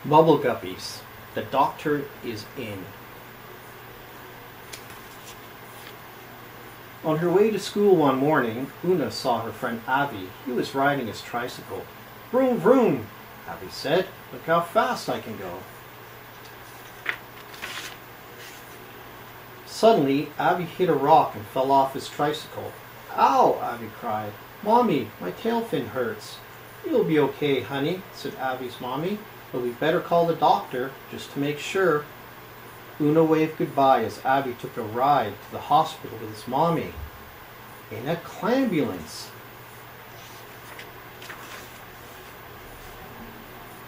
Bubble Guppies. The doctor is in. On her way to school one morning, Una saw her friend Avi. He was riding his tricycle. "Vroom, vroom," Avi said. "Look how fast I can go." Suddenly, Avi hit a rock and fell off his tricycle. "Ow!" Avi cried. "Mommy, my tail fin hurts." "You'll be okay, honey," said Avi's mommy, "but we'd better call the doctor, just to make sure." Una waved goodbye as Avi took a ride to the hospital with his mommy. In a clambulance.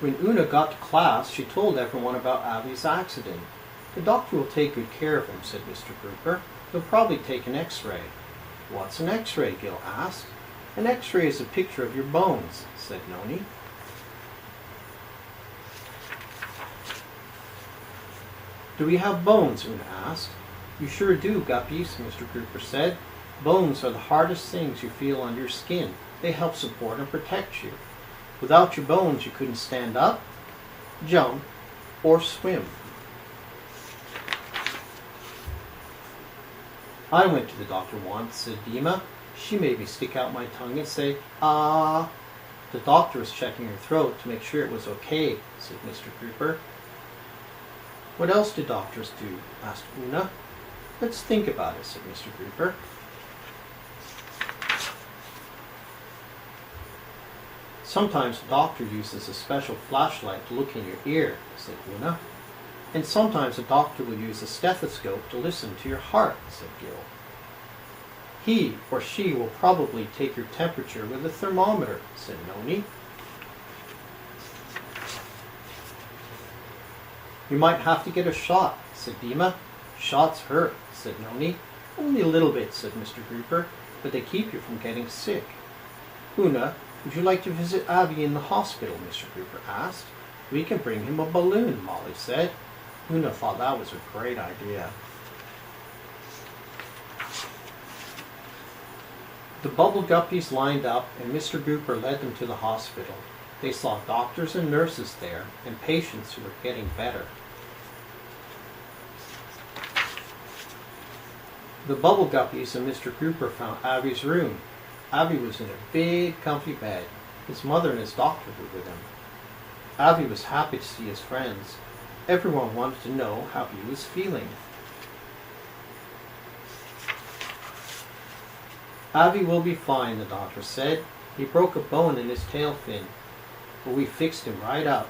When Una got to class, she told everyone about Avi's accident. "The doctor will take good care of him," said Mr. Grouper. "He'll probably take an x-ray." "What's an x-ray?" Gil asked. "An x-ray is a picture of your bones," said Noni. "Do we have bones?" Una asked. "You sure do, Guppies," Mr. Grouper said. "Bones are the hardest things you feel on your skin. They help support and protect you. Without your bones, you couldn't stand up, jump, or swim." "I went to the doctor once," said Dima. "She made me stick out my tongue and say, 'Ah.'" "The doctor was checking her throat to make sure it was okay," said Mr. Grouper. "What else do doctors do?" asked Una. "Let's think about it," said Mr. Grouper. "Sometimes the doctor uses a special flashlight to look in your ear," said Una. "And sometimes a doctor will use a stethoscope to listen to your heart," said Gil. "He or she will probably take your temperature with a thermometer," said Noni. "You might have to get a shot," said Dima. "Shots hurt," said Noni. "Only a little bit," said Mr. Grouper, "but they keep you from getting sick." "Una, would you like to visit Avi in the hospital?" Mr. Grouper asked. "We can bring him a balloon," Molly said. Una thought that was a great idea. The Bubble Guppies lined up, and Mr. Grouper led them to the hospital. They saw doctors and nurses there, and patients who were getting better. The Bubble Guppies and Mr. Grouper found Avi's room. Avi was in a big, comfy bed. His mother and his doctor were with him. Avi was happy to see his friends. Everyone wanted to know how he was feeling. "Avi will be fine," the doctor said. "He broke a bone in his tail fin, but we fixed him right up."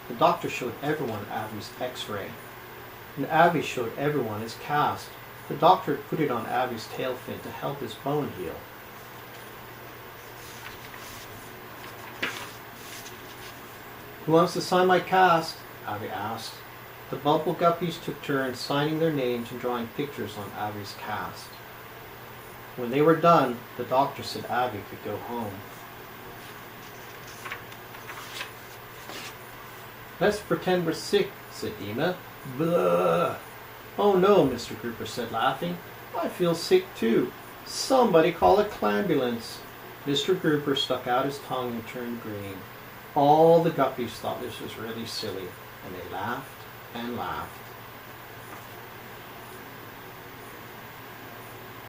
The doctor showed everyone Avi's x-ray, and Avi showed everyone his cast. The doctor put it on Avi's tail fin to help his bone heal. "Who wants to sign my cast?" Avi asked. The Bubble Guppies took turns signing their names and drawing pictures on Avi's cast. When they were done, the doctor said Avi could go home. "Let's pretend we're sick," said Dima. "Blah!" "Oh no," Mr. Grouper said, laughing. "I feel sick too. Somebody call a clambulance." Mr. Grouper stuck out his tongue and turned green. All the Guppies thought this was really silly, and they laughed and laughed.